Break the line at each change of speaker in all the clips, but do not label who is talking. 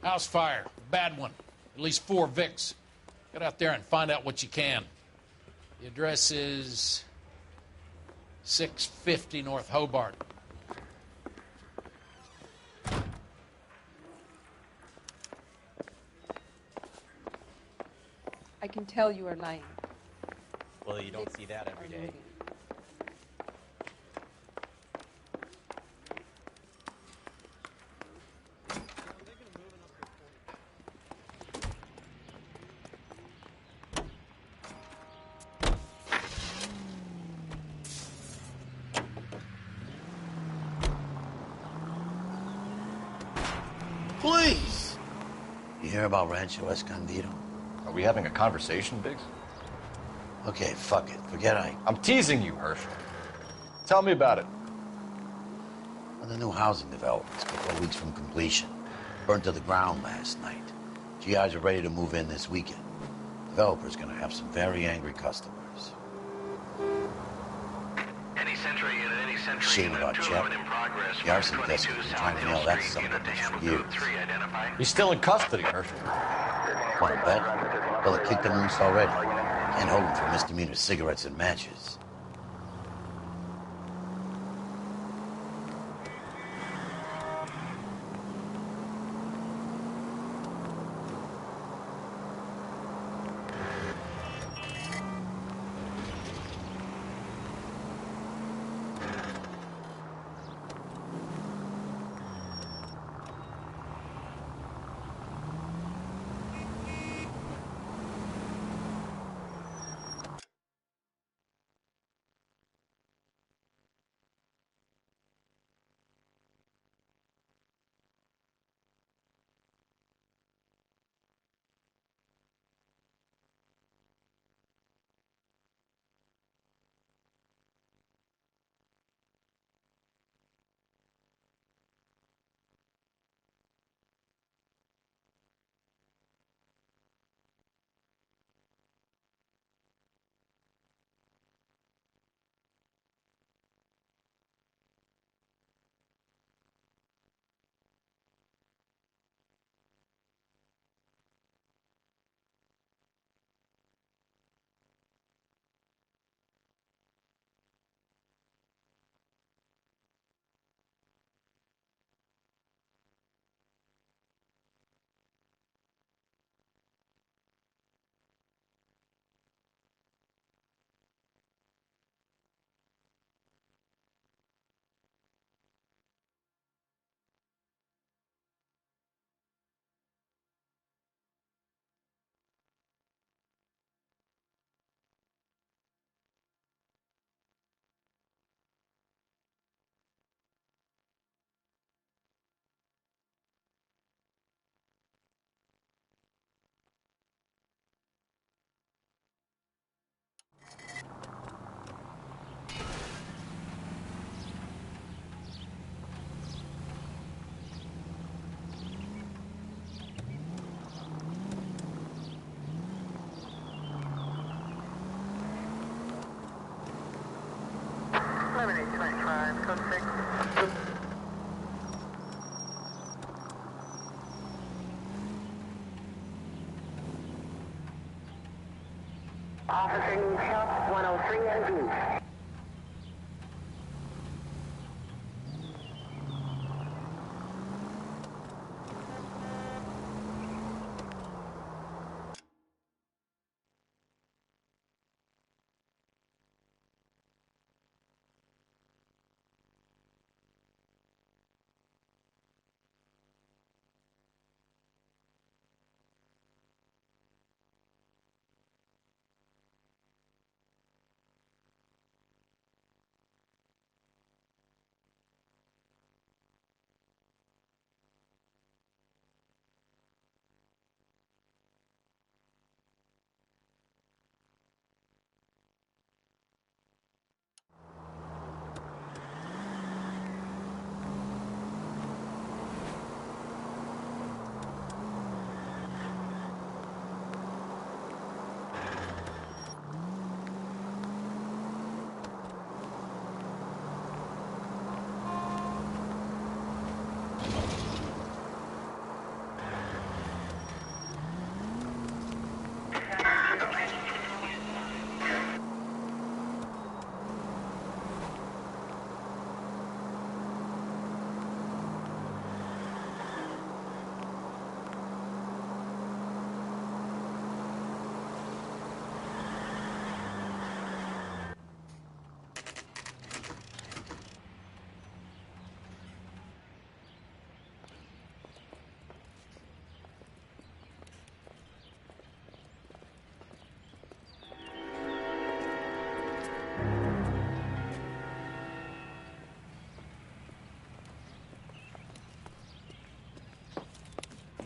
House fire. Bad one. At least 4 Vicks. Get out there and find out what you can. The address is 650 North Hobart.
I can tell you are lying.
Well, you don't see that every day.
Please! You hear about Rancho Escondido?
Are we having a conversation, Biggs?
Okay, fuck it. Forget
I'm teasing you, Herschel. Tell me about it.
Well, the new housing development's a couple of weeks from completion. Burned to the ground last night. GIs are ready to move in this weekend. Developer's gonna have some very angry customers.
Any Century unit, any Century
Shame
unit.
about Jeff.
In progress.
The arson desk has been trying to nail that son of a bitch for years.
He's still in custody, Herschel.
Want to bet? Well, they kicked him loose already. Can't hold him for misdemeanor cigarettes and matches.
Officer needs help, 103 and B.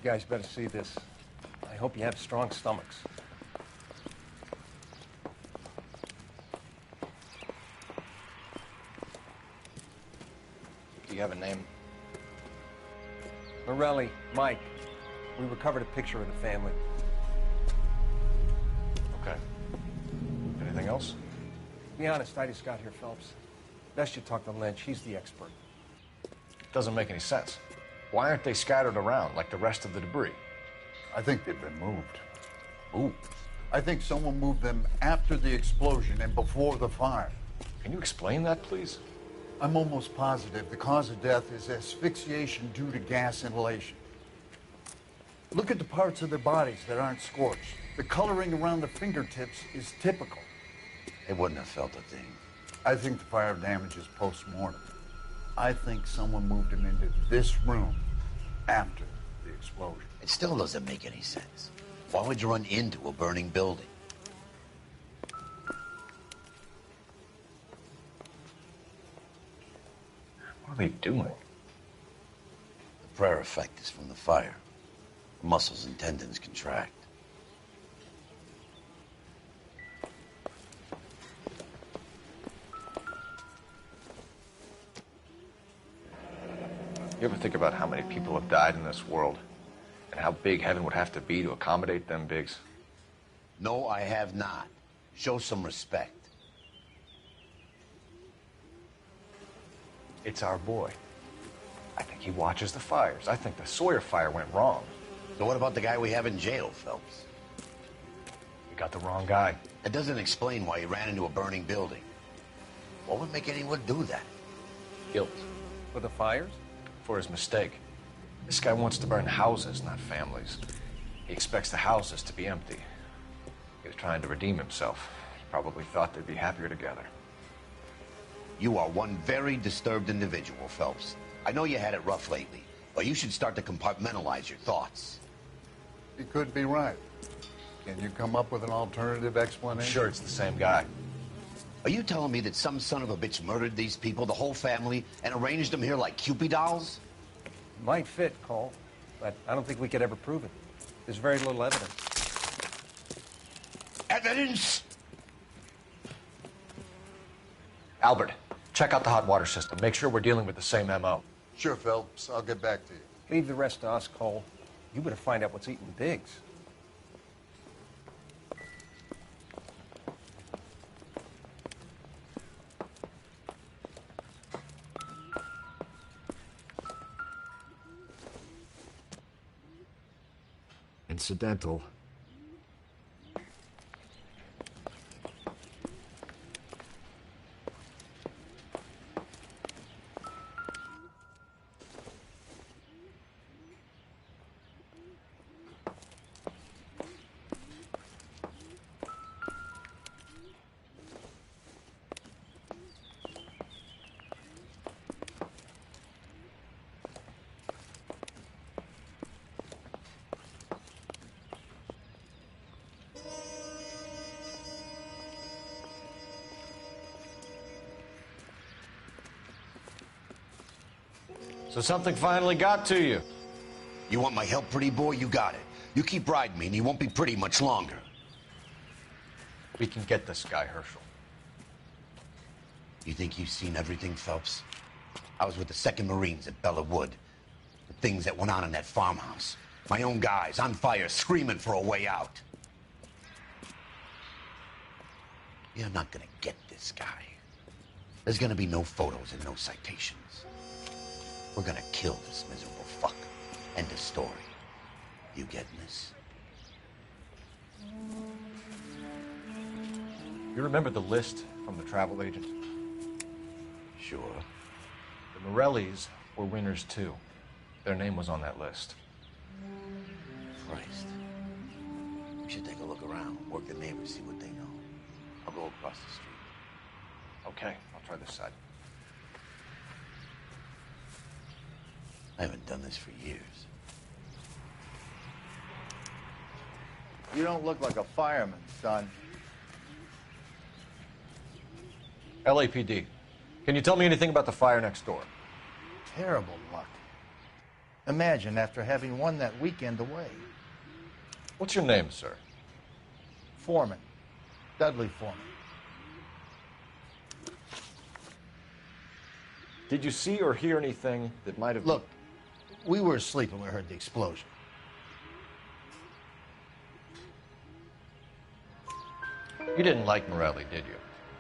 guys better see this. I hope you have strong stomachs.
Do you have a name?
Morelli, Mike. We recovered a picture of the family.
Okay. Anything else?
To be honest, I just got here, Phelps. Best you talk to Lynch. He's the expert.
Doesn't make any sense. Why aren't they scattered around like the rest of the debris?
I think they've been moved.
Ooh.
I think someone moved them after the explosion and before the fire.
Can you explain that, please?
I'm almost positive the cause of death is asphyxiation due to gas inhalation. Look at the parts of their bodies that aren't scorched. The coloring around the fingertips is typical.
They wouldn't have felt a thing.
I think the fire damage is post-mortem. I think someone moved them into this room after the explosion.
It still doesn't make any sense. Why would you run into a burning building?
What are they doing?
The prayer effect is from the fire. Muscles and tendons contract.
You ever think about how many people have died in this world? And how big heaven would have to be to accommodate them, Biggs?
No, I have not. Show some respect.
It's our boy. I think he watches the fires. I think the Sawyer fire went wrong.
So what about the guy we have in jail, Phelps?
We got the wrong guy.
It doesn't explain why he ran into a burning building. What would make anyone do that?
Guilt.
For the fires?
For his mistake. This guy wants to burn houses, not families. He expects the houses to be empty. He was trying to redeem himself. He probably thought they'd be happier together.
You are one very disturbed individual, Phelps. I know you had it rough lately, but you should start to compartmentalize your thoughts.
You could be right. Can you come up with an alternative explanation?
Sure, it's the same guy.
Are you telling me that some son of a bitch murdered these people, the whole family, and arranged them here like Cupid dolls?
Might fit, Cole, but I don't think we could ever prove it. There's very little evidence.
Evidence?
Albert, check out the hot water system. Make sure we're dealing with the same MO.
Sure, Phelps. I'll get back to you.
Leave the rest to us, Cole. You better find out what's eating Biggs.
Incidental.
So something finally got to you.
You want my help, pretty boy? You got it. You keep riding me, and you won't be pretty much longer.
We can get this guy, Herschel.
You think you've seen everything, Phelps? I was with the 2nd Marines at Bella Wood. The things that went on in that farmhouse. My own guys on fire, screaming for a way out. You're not gonna get this guy. There's gonna be no photos and no citations. We're gonna kill this miserable fuck. End of story. You getting this?
You remember the list from the travel agent?
Sure.
The Morellis were winners too. Their name was on that list.
Christ. We should take a look around, work the neighbors, see what they know. I'll go across the street.
Okay, I'll try this side.
I haven't done this for years.
You don't look like a fireman, son.
LAPD. Can you tell me anything about the fire next door?
Terrible luck. Imagine after having won that weekend away.
What's your name, sir?
Foreman. Dudley Foreman.
Did you see or hear anything that might have...
Look, we were asleep when we heard the explosion.
You didn't like Morelli, did you?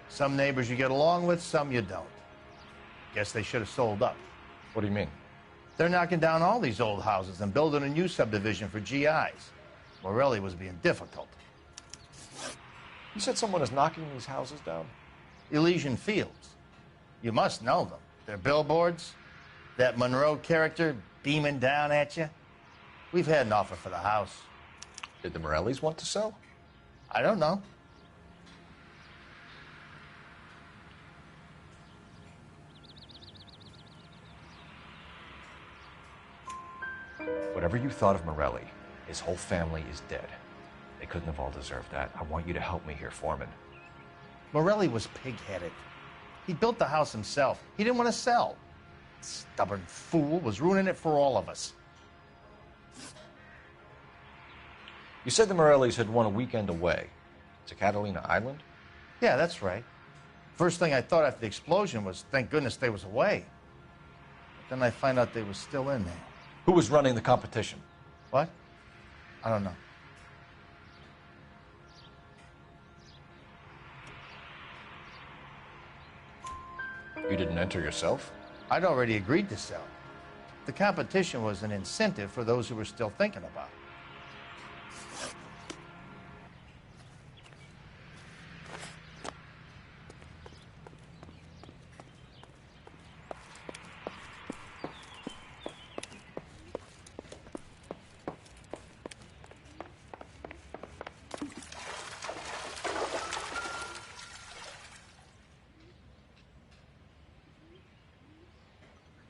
Some neighbors you get along with, some you don't. Guess they should have sold up.
What do you mean?
They're knocking down all these old houses and building a new subdivision for GIs. Morelli was being difficult.
You said someone is knocking these houses down?
Elysian Fields. You must know them. Their billboards, that Monroe character beaming down at you. We've had an offer for the house.
Did the Morellis want to sell?
I don't know.
Whatever you thought of Morelli, his whole family is dead. They couldn't have all deserved that. I want you to help me here, Foreman.
Morelli was pig-headed. He built the house himself. He didn't want to sell. Stubborn fool was ruining it for all of us.
You said the Morellis had won a weekend away to Catalina Island?
Yeah, that's right. First thing I thought after the explosion was, thank goodness they was away. But then I find out they was still in there.
Who was running the competition?
What? I don't know.
You didn't enter yourself?
I'd already agreed to sell. The competition was an incentive for those who were still thinking about it.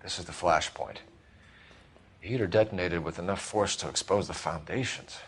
This is the flashpoint. The heater detonated with enough force to expose the foundations.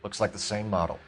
Looks like the same model.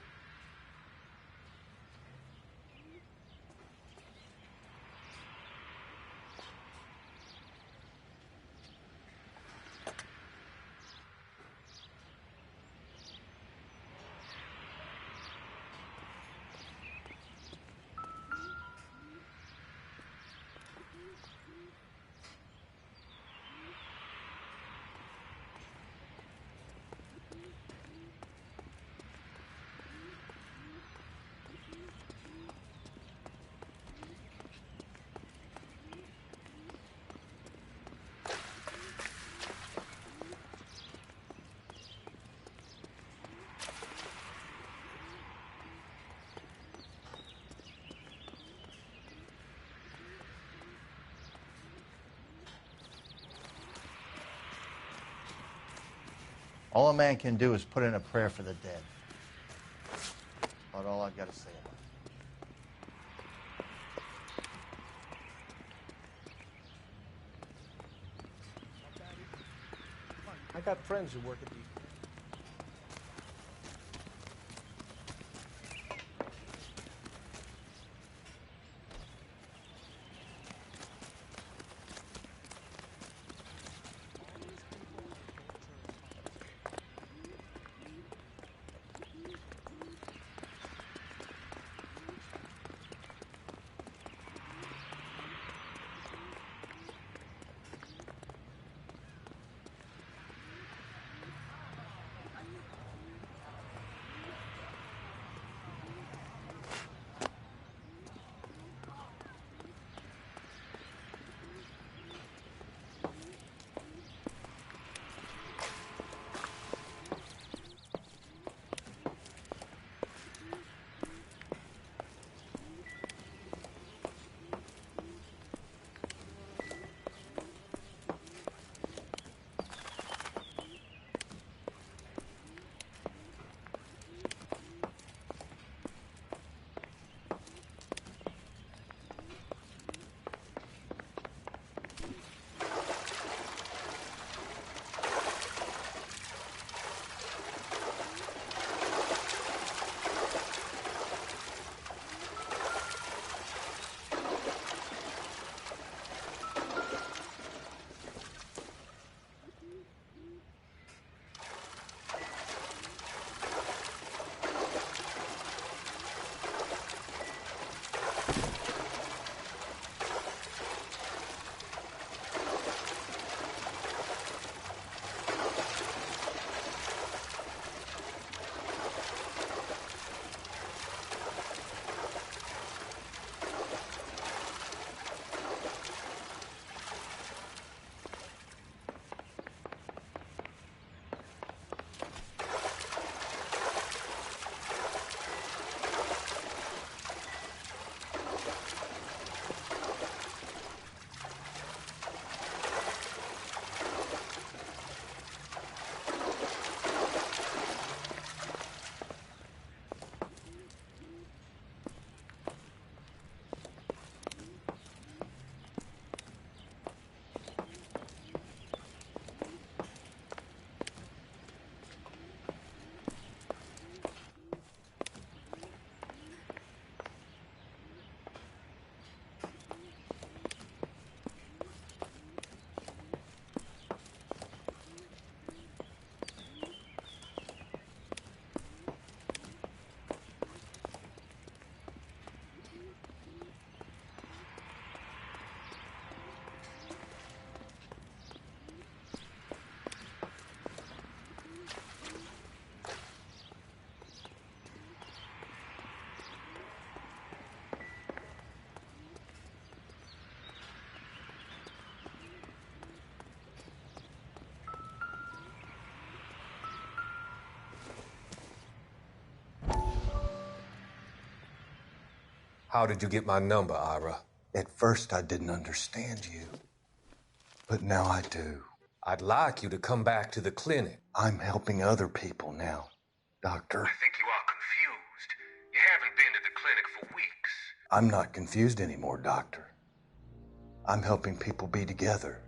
All a man can do is put in a prayer for the dead. About all I've got to say about it.
I got friends who work at the...
How did you get my number, Ira?
At first, I didn't understand you. But now I do.
I'd like you to come back to the clinic.
I'm helping other people now, Doctor.
I think you are confused. You haven't been to the clinic for weeks.
I'm not confused anymore, Doctor. I'm helping people be together.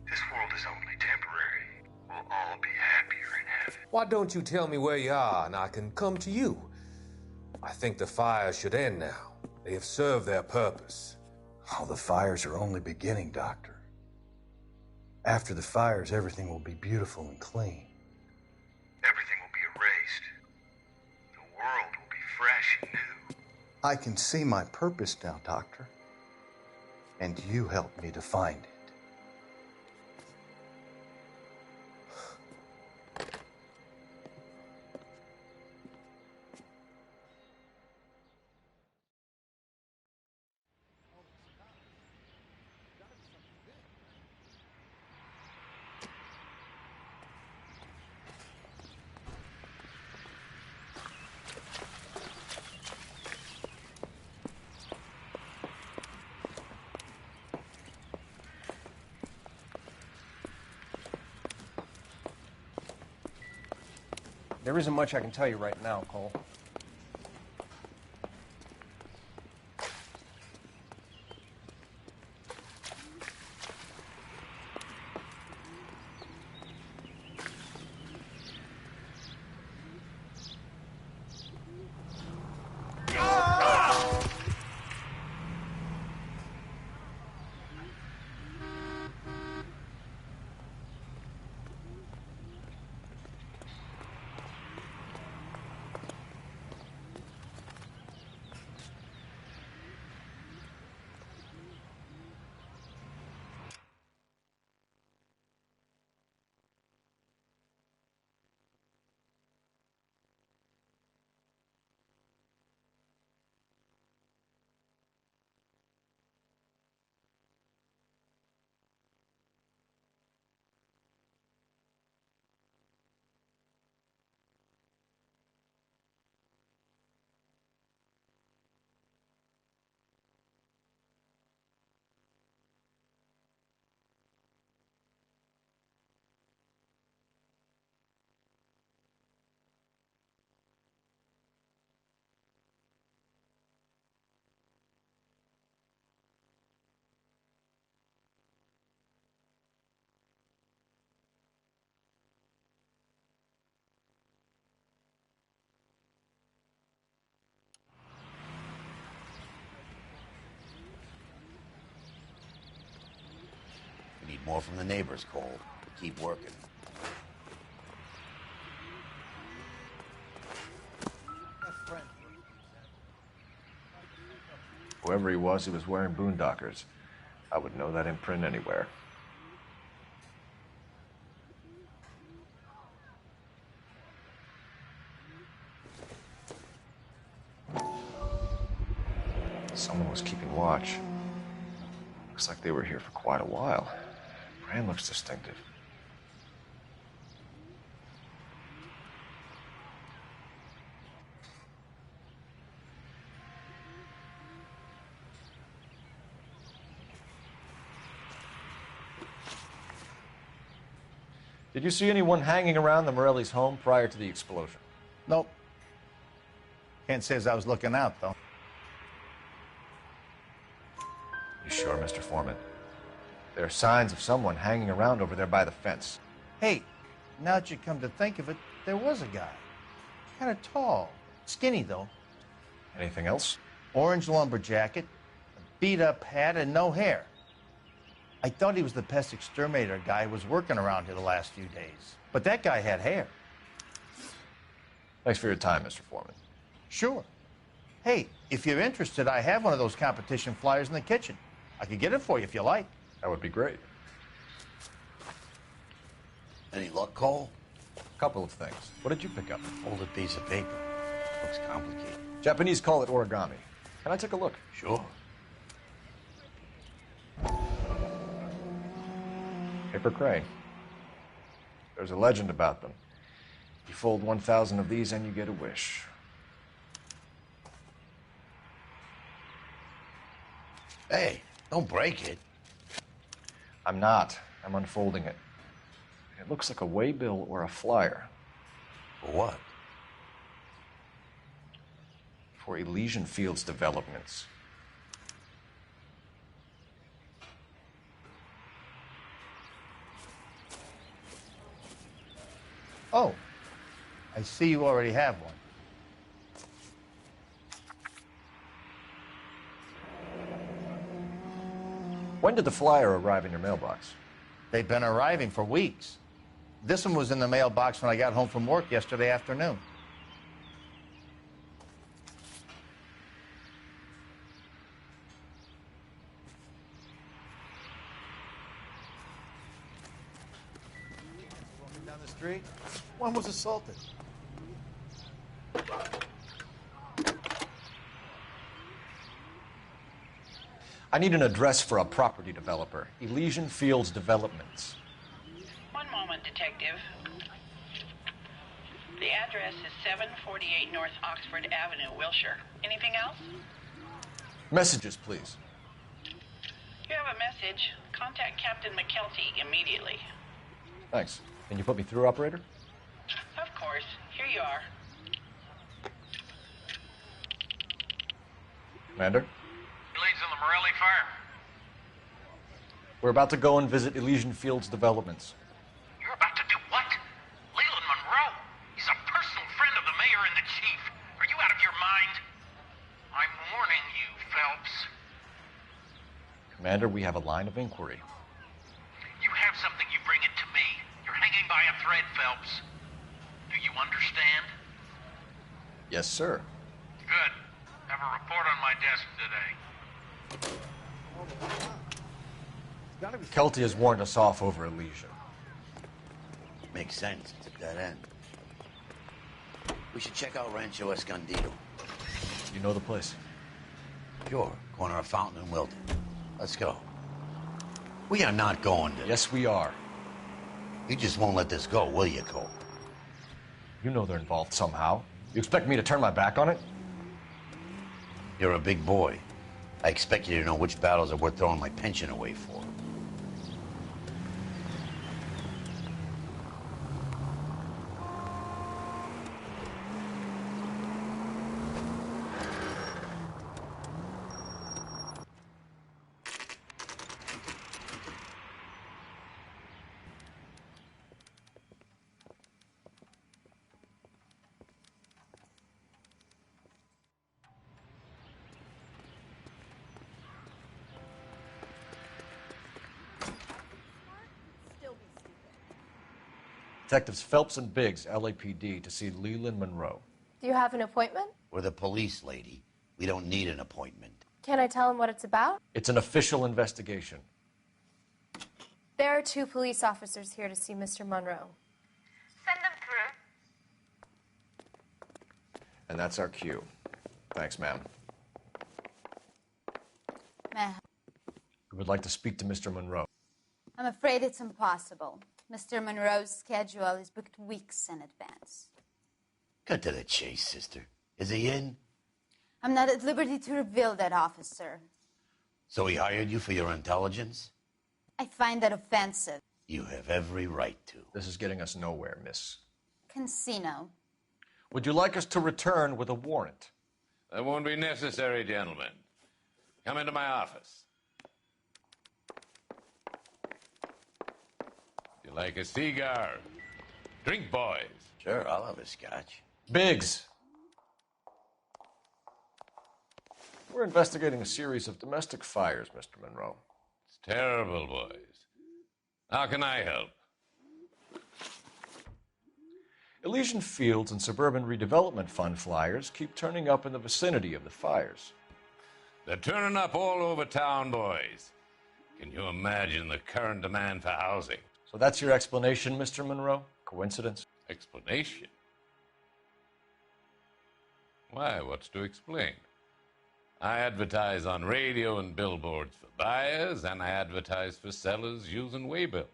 This world is only temporary. We'll all be happier in heaven.
Why don't you tell me where you are and I can come to you? I think the fires should end now. They have served their purpose.
Oh, the fires are only beginning, Doctor. After the fires, everything will be beautiful and clean.
Everything will be erased. The world will be fresh and new.
I can see my purpose now, Doctor. And you helped me to find it.
There isn't much I can tell you right now, Cole.
We need more from the neighbors, Cole. Keep working.
Whoever he was wearing boondockers. I would know that imprint anywhere. Someone was keeping watch. Looks like they were here for quite a while. Brand looks distinctive. Did you see anyone hanging around the Morelli's home prior to the explosion?
Nope. Can't say as I was looking out, though.
You sure, Mr. Foreman? There are signs of someone hanging around over there by the fence.
Hey, now that you come to think of it, there was a guy. Kind of tall. Skinny, though.
Anything else?
Orange lumber jacket, a beat-up hat, and no hair. I thought he was the pest exterminator guy who was working around here the last few days. But that guy had hair.
Thanks for your time, Mr. Foreman.
Sure. Hey, if you're interested, I have one of those competition flyers in the kitchen. I could get it for you if you like.
That would be great.
Any luck, Cole?
A couple of things. What did you pick up?
Folded piece of paper. Looks complicated.
Japanese call it origami. Can I take a look?
Sure.
Paper crane. There's a legend about them. You fold 1,000 of these and you get a wish.
Hey, don't break it.
I'm not. I'm unfolding it. It looks like a waybill or a flyer.
For what?
For Elysian Fields developments.
Oh, I see you already have one.
When did the flyer arrive in your mailbox?
They've been arriving for weeks. This one was in the mailbox when I got home from work yesterday afternoon. Walking down the street, one was assaulted.
I need an address for a property developer. Elysian Fields Developments.
One moment, Detective. The address is 748 North Oxford Avenue, Wilshire. Anything else?
Messages, please.
You have a message. Contact Captain McKelty immediately.
Thanks. Can you put me through, operator?
Of course. Here you are.
Commander?
Leads in the Morelli fire.
We're about to go and visit Elysian Fields Developments.
You're about to do what? Leland Monroe. He's a personal friend of the mayor and the chief. Are you out of your mind? I'm warning you, Phelps.
Commander, we have a line of inquiry.
You have something, you bring it to me. You're hanging by a thread, Phelps. Do you understand?
Yes, sir.
Good. Have a report on my desk today.
Kelty has warned us off over Elysian.
Makes sense. It's at that end. We should check out Rancho Escondido.
You know the place?
Sure. Corner of Fountain and Wilton. Let's go. We are not going to...
Yes, we are.
You just won't let this go, will you, Cole?
You know they're involved somehow. You expect me to turn my back on it?
You're a big boy. I expect you to know which battles are worth throwing my pension away for.
Detectives Phelps and Biggs, LAPD, to see Leland Monroe.
Do you have an appointment?
We're the police, lady. We don't need an appointment.
Can I tell him what it's about?
It's an official investigation.
There are 2 police officers here to see Mr. Monroe.
Send them through.
And that's our cue. Thanks, ma'am.
Ma'am,
We would like to speak to Mr. Monroe.
I'm afraid it's impossible. Mr. Monroe's schedule is booked weeks in advance.
Cut to the chase, sister. Is he in?
I'm not at liberty to reveal that, officer.
So he hired you for your intelligence?
I find that offensive.
You have every right to.
This is getting us nowhere, miss.
Casino.
Would you like us to return with a warrant?
That won't be necessary, gentlemen. Come into my office. You like a cigar? Drink, boys.
Sure, I'll have a scotch.
Biggs! We're investigating a series of domestic fires, Mr. Monroe.
It's terrible, boys. How can I help?
Elysian Fields and Suburban Redevelopment Fund flyers keep turning up in the vicinity of the fires.
They're turning up all over town, boys. Can you imagine the current demand for housing?
So that's your explanation, Mr. Monroe? Coincidence?
Explanation? Why, what's to explain? I advertise on radio and billboards for buyers, and I advertise for sellers using waybills.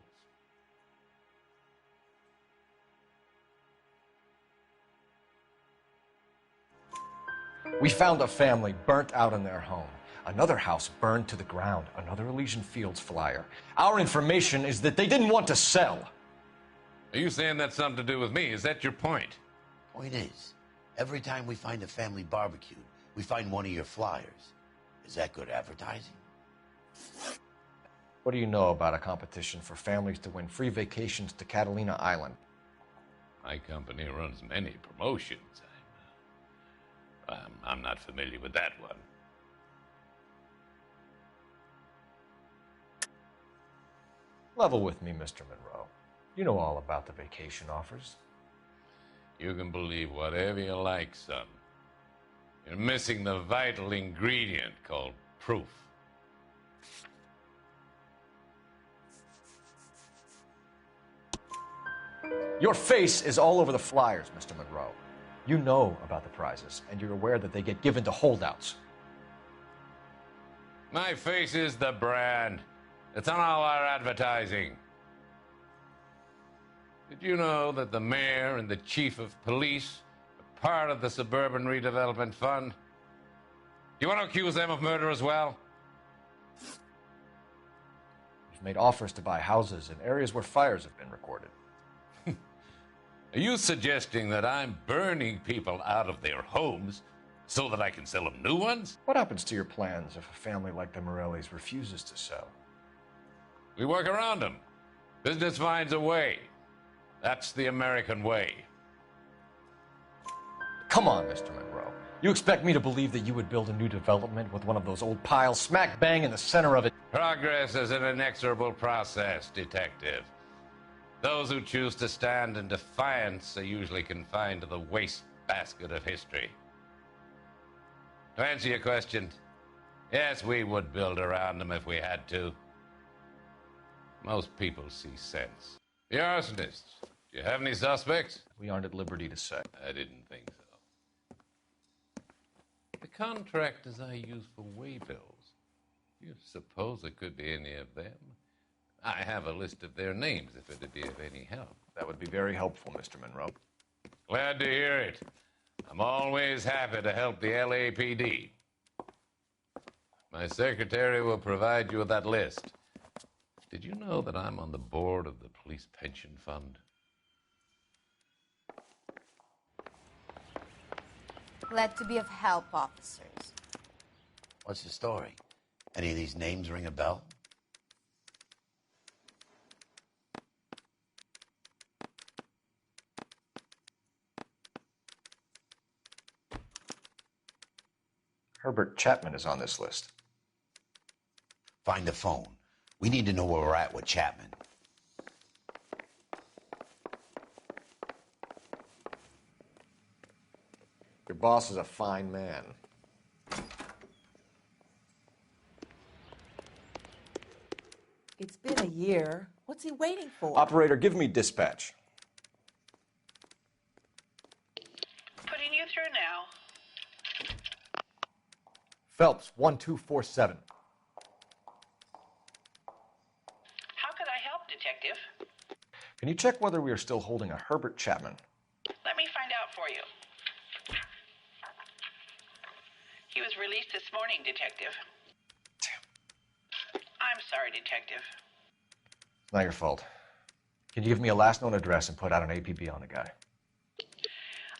We found a family burnt out in their home. Another house burned to the ground. Another Elysian Fields flyer. Our information is that they didn't want to sell.
Are you saying that's something to do with me? Is that your point?
Point is, every time we find a family barbecue, we find one of your flyers. Is that good advertising?
What do you know about a competition for families to win free vacations to Catalina Island?
My company runs many promotions. I'm not familiar with that one.
Level with me, Mr. Monroe. You know all about the vacation offers.
You can believe whatever you like, son. You're missing the vital ingredient called proof.
Your face is all over the flyers, Mr. Monroe. You know about the prizes, and you're aware that they get given to holdouts.
My face is the brand. It's on all our advertising. Did you know that the mayor and the chief of police are part of the Suburban Redevelopment Fund? Do you want to accuse them of murder as well?
You've made offers to buy houses in areas where fires have been recorded.
Are you suggesting that I'm burning people out of their homes so that I can sell them new ones?
What happens to your plans if a family like the Morellis refuses to sell?
We work around them. Business finds a way. That's the American way.
Come on, Mr. Monroe. You expect me to believe that you would build a new development with one of those old piles smack bang in the center of it?
Progress is an inexorable process, detective. Those who choose to stand in defiance are usually confined to the wastebasket of history. To answer your question, yes, we would build around them if we had to. Most people see sense. The arsonists, do you have any suspects?
We aren't at liberty to say.
I didn't think so. The contractors I use for waybills, do you suppose it could be any of them? I have a list of their names if it'd be of any help.
That would be very helpful, Mr. Monroe.
Glad to hear it. I'm always happy to help the LAPD. My secretary will provide you with that list. Did you know that I'm on the board of the Police Pension Fund?
Glad to be of help, officers.
What's the story? Any of these names ring a bell?
Herbert Chapman is on this list.
Find the phone. We need to know where we're at with Chapman.
Your boss is a fine man.
It's been a year. What's he waiting for?
Operator, give me dispatch.
Putting you through now.
Phelps, 1247.
How could I help, Detective?
Can you check whether we are still holding a Herbert Chapman?
Let me find out for you. He was released this morning, Detective. Damn. I'm sorry, Detective.
It's not your fault. Can you give me a last known address and put out an APB on the guy?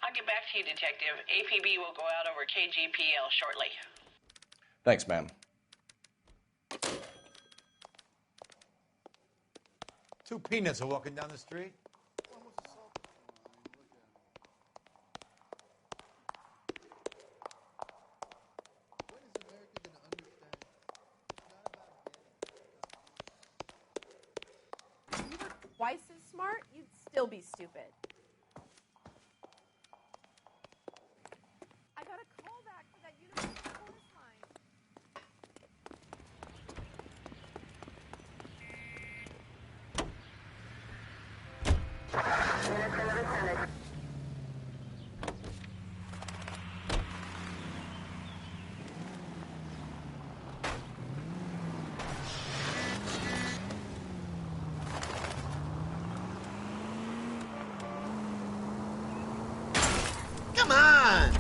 I'll get back to you, Detective. APB will go out over KGPL shortly.
Thanks, ma'am.
Two peanuts are walking down the street.
If you were twice as smart, you'd still be stupid. I got a call back for that University chorus line.
Come on!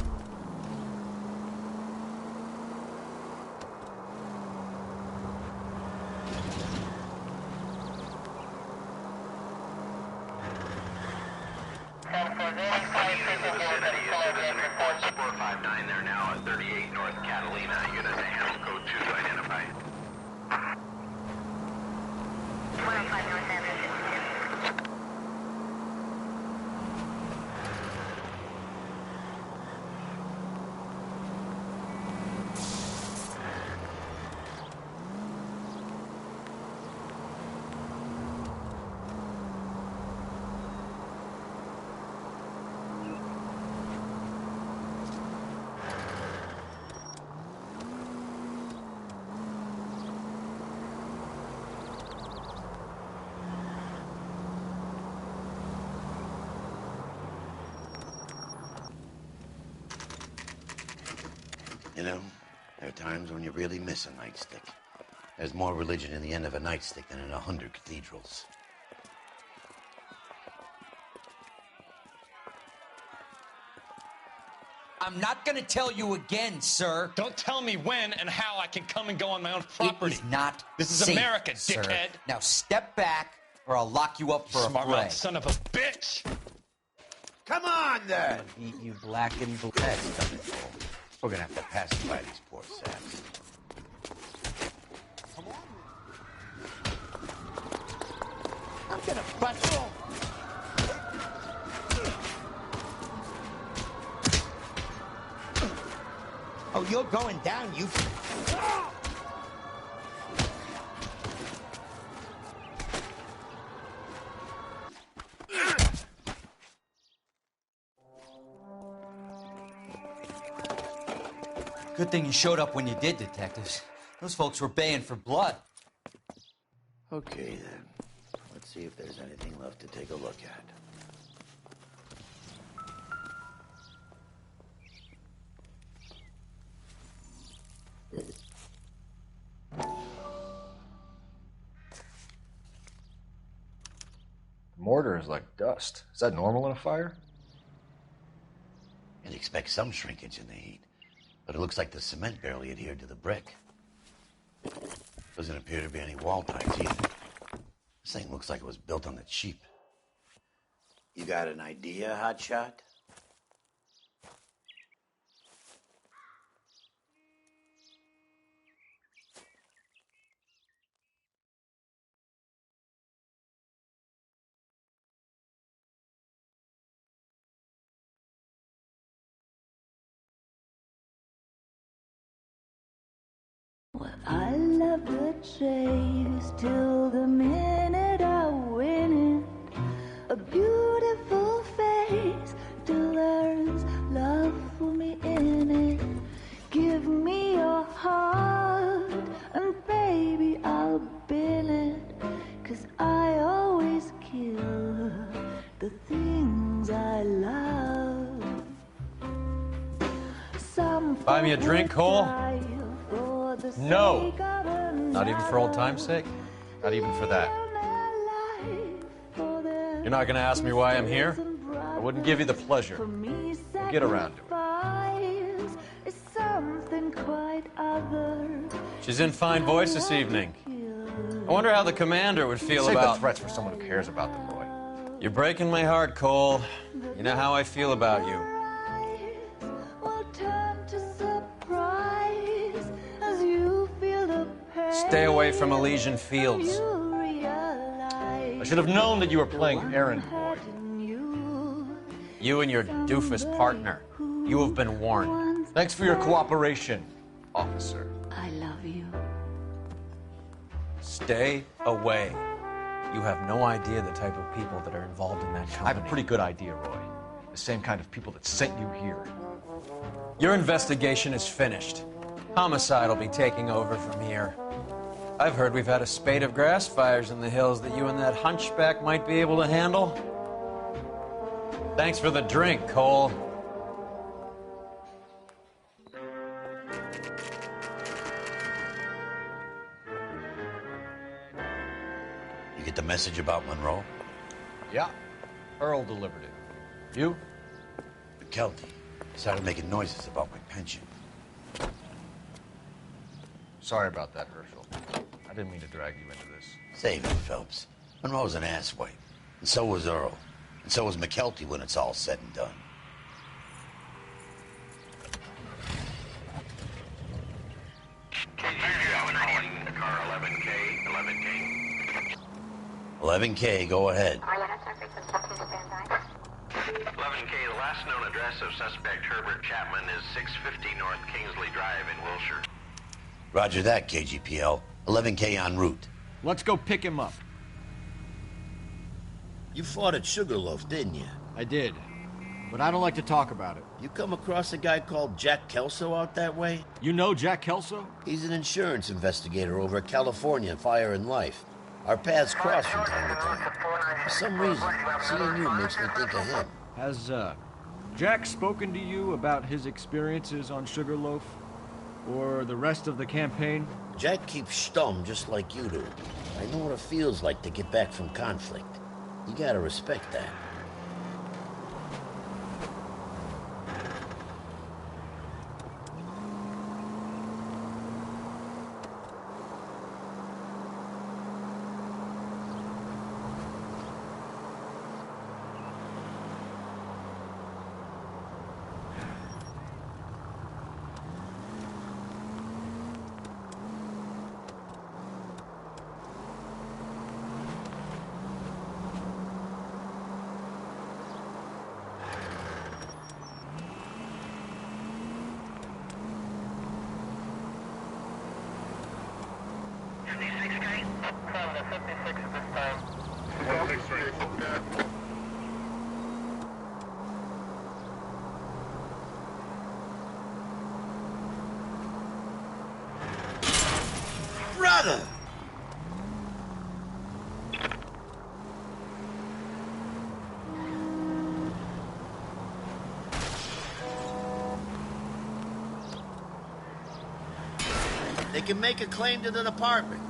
You know, there are times when you really miss a nightstick. There's more religion in the end of a nightstick than in 100 cathedrals.
I'm not gonna tell you again, sir.
Don't tell me when and how I can come and go on my own property.
It is not
This is
safe,
America,
sir.
dickhead.
Now step back, or I'll lock you up for
Smart
a fray.
mouth son of a bitch!
Come on, then! Eat you black and blue. That's done it, Cole. We're gonna have to pacify these poor saps.
I'm gonna bust you.
Oh, you're going down, you...
Good thing you showed up when you did, detectives. Those folks were baying for blood.
Okay, then. Let's see if there's anything left to take a look at.
The mortar is like dust. Is that normal in a fire?
You'd expect some shrinkage in the heat, but it looks like the cement barely adhered to the brick. Doesn't appear to be any wall ties either. This thing looks like it was built on the cheap. You got an idea, Hotshot?
I love the chase till the minute I win it. A beautiful face till there's love for me in it. Give me your heart and baby I'll bill it. 'Cause I always kill the things I love. Some
Buy me a drink, Cole? No. Not even for old time's sake? Not even for that. You're not going to ask me why I'm here? I wouldn't give you the pleasure. We'll get around to it. She's in fine voice this evening. I wonder how the commander would feel
Save
about...
the threats for someone who cares about them, Roy.
You're breaking my heart, Cole. You know how I feel about you. Stay away from Elysian Fields.
I should have known that you were playing errand boy.
You and your doofus partner. You have been warned.
Thanks for your cooperation, officer.
I love you.
Stay away. You have no idea the type of people that are involved in that company.
I have a pretty good idea, Roy. The same kind of people that sent you here.
Your investigation is finished. Homicide will be taking over from here. I've heard we've had a spate of grass fires in the hills that you and that hunchback might be able to handle. Thanks for the drink, Cole.
You get the message about Monroe?
Yeah. Earl delivered it. You?
McKelty started making noises about my pension.
Sorry about that, Herschel. I didn't mean to drag you into this.
Save it, Phelps. Monroe's an asswipe. And so was Earl. And so was McKelty when it's all said and done.
Car 11K.
11K, go ahead.
11K, the last known address of suspect Herbert Chapman is 650 North Kingsley Drive in Wilshire.
Roger that, KGPL. 11K en route.
Let's go pick him up.
You fought at Sugarloaf, didn't you?
I did, but I don't like to talk about it.
You come across a guy called Jack Kelso out that way?
You know Jack Kelso?
He's an insurance investigator over at California Fire and Life. Our paths cross from time to time. For some reason, seeing you makes me think of him.
Has, Jack spoken to you about his experiences on Sugarloaf?
For the rest of the campaign?
Jack keeps stum just like you do. I know what it feels like to get back from conflict. You gotta respect that. Brother! They can make a claim to the department.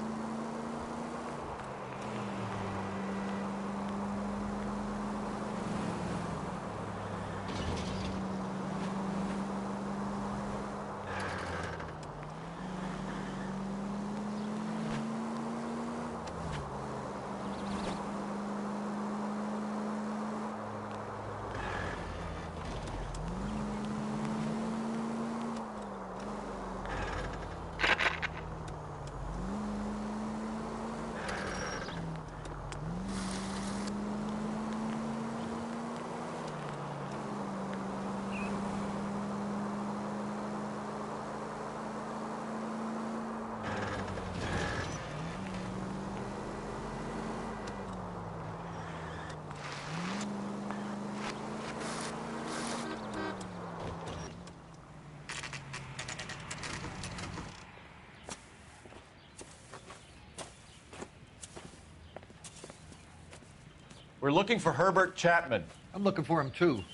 We're looking for Herbert Chapman.
I'm looking for him, too.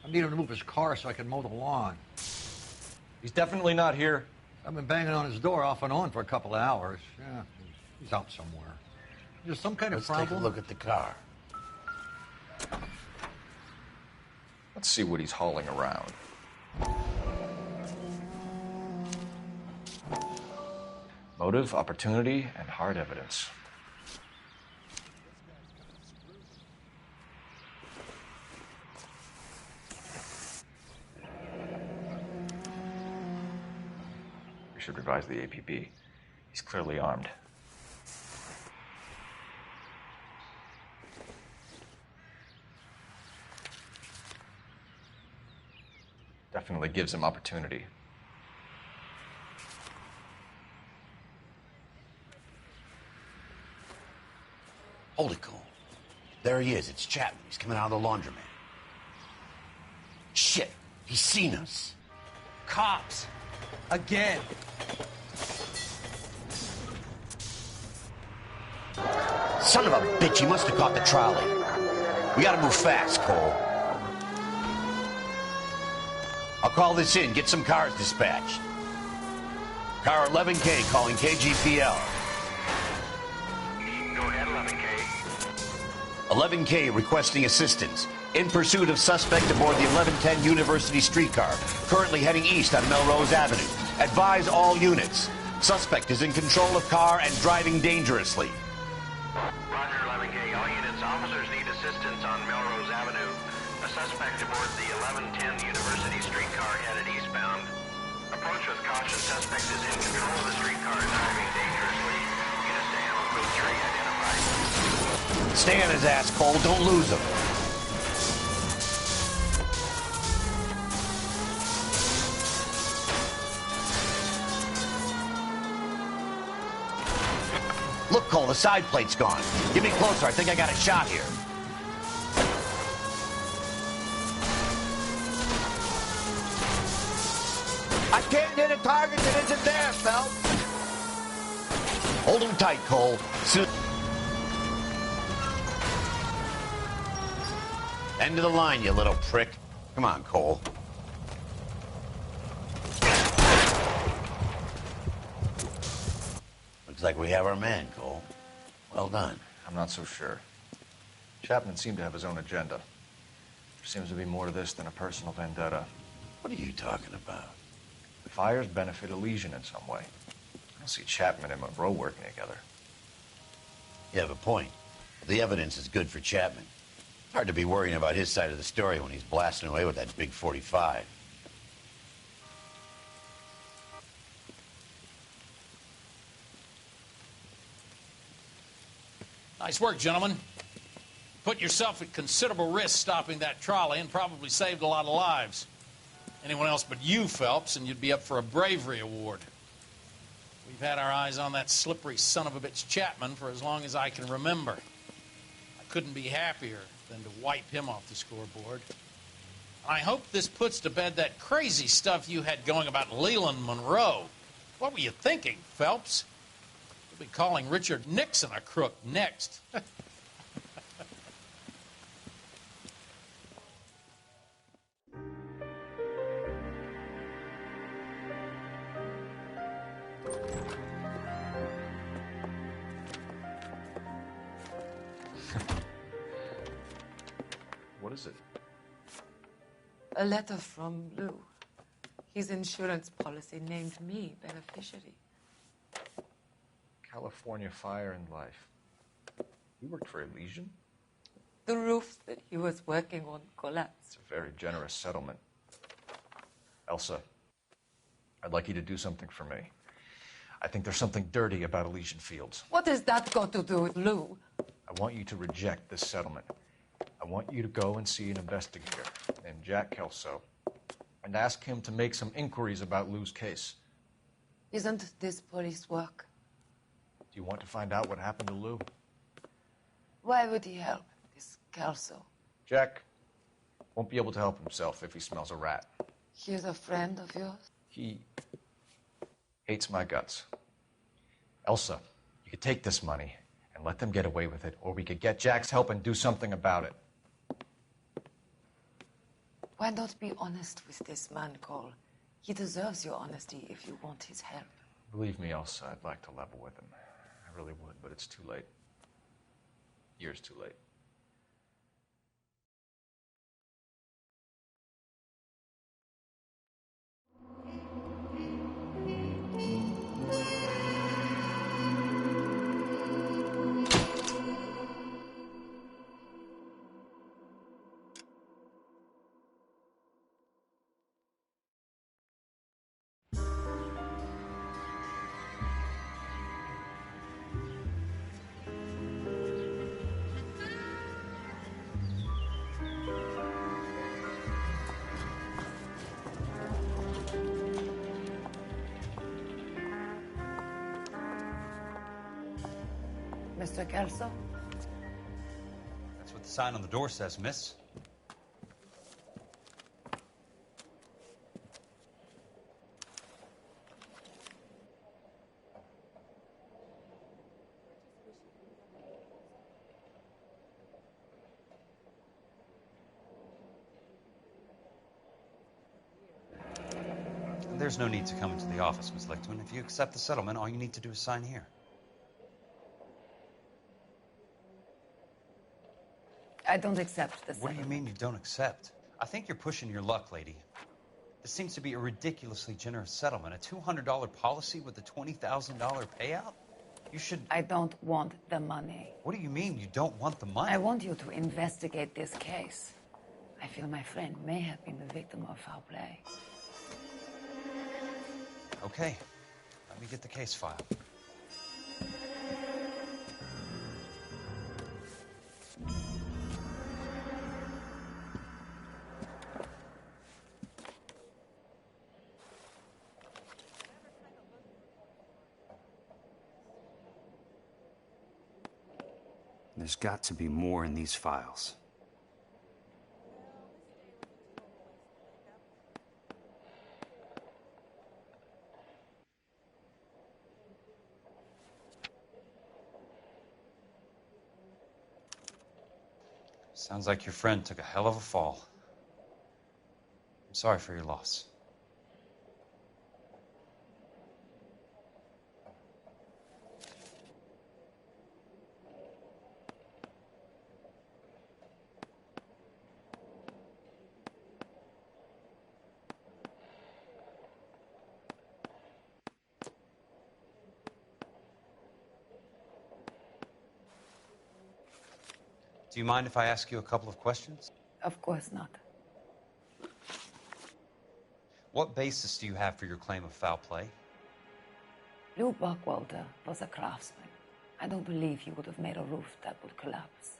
I need him to move his car so I can mow the lawn.
He's definitely not here.
I've been banging on his door off and on for a couple of hours. Yeah, he's out somewhere. There's some kind of problem.
Let's take a look at the car.
Let's see what he's hauling around. Motive, opportunity, and hard evidence. We should revise the APB. He's clearly armed. Definitely gives him opportunity.
Hold it, Cole. There he is. It's Chapman. He's coming out of the laundromat. Shit. He's seen us.
Cops. Again.
Son of a bitch. He must have caught the trolley. We gotta move fast, Cole. I'll call this in. Get some cars dispatched. Car 11K calling KGPL.
Go ahead, 11K.
11K requesting assistance. In pursuit of suspect aboard the 1110 University streetcar. Currently heading east on Melrose Avenue. Advise all units. Suspect is in control of car and driving dangerously.
Roger, 11K. All units, officers need assistance on Melrose Avenue. A suspect aboard the 1110 University streetcar headed eastbound. Approach with caution. Suspect is in control of the streetcar and driving dangerously. Units to handle code 3 identified.
Stay on his ass, Cole. Don't lose him. Look, Cole, the side plate's gone. Get me closer. I think I got a shot here.
I can't hit a target that isn't there, Phelps.
Hold him tight, Cole. End of the line, you little prick. Come on, Cole. like we have our man, Cole. Well done.
I'm not so sure. Chapman seemed to have his own agenda. There seems to be more to this than a personal vendetta.
What are you talking about?
The fires benefit Elysian in some way. I don't see Chapman and Monroe working together.
You have a point. The evidence is good for Chapman. Hard to be worrying about his side of the story when he's blasting away with that big 45.
Nice work, gentlemen. Put yourself at considerable risk stopping that trolley and probably saved a lot of lives. Anyone else but you, Phelps, and you'd be up for a bravery award. We've had our eyes on that slippery son of a bitch Chapman for as long as I can remember. I couldn't be happier than to wipe him off the scoreboard. I hope this puts to bed that crazy stuff you had going about Leland Monroe. What were you thinking, Phelps? You'll be calling Richard Nixon a crook next.
What is it?
A letter from Lou. His insurance policy named me beneficiary.
California Fire and Life. You worked for Elysian?
The roof that he was working on collapsed.
It's a very generous settlement. Elsa, I'd like you to do something for me. I think there's something dirty about Elysian Fields.
What has that got to do with Lou?
I want you to reject this settlement. I want you to go and see an investigator named Jack Kelso and ask him to make some inquiries about Lou's case.
Isn't this police work?
Do you want to find out what happened to Lou?
Why would he help, this Kelso?
Jack won't be able to help himself if he smells a rat.
He's a friend of yours?
He hates my guts. Elsa, you could take this money and let them get away with it, or we could get Jack's help and do something about it.
Why not be honest with this man, Cole? He deserves your honesty if you want his help.
Believe me, Elsa, I'd like to level with him. I really would, but it's too late. Years too late.
Mr. Kelso?
That's what the sign on the door says, miss. There's no need to come into the office, Miss Lichtman. If you accept the settlement, all you need to do is sign here.
I don't accept this.
What do you mean you don't accept? I think you're pushing your luck, lady. This seems to be a ridiculously generous settlement. A $200 policy with a $20,000 payout? You should...
I don't want the money.
What do you mean you don't want the money?
I want you to investigate this case. I feel my friend may have been the victim of foul play.
Okay. Let me get the case file.
There's got to be more in these files.
Sounds like your friend took a hell of a fall. I'm sorry for your loss. Do you mind if I ask you a couple of questions?
Of course not.
What basis do you have for your claim of foul play?
Lou Buckwalter was a craftsman. I don't believe he would have made a roof that would collapse.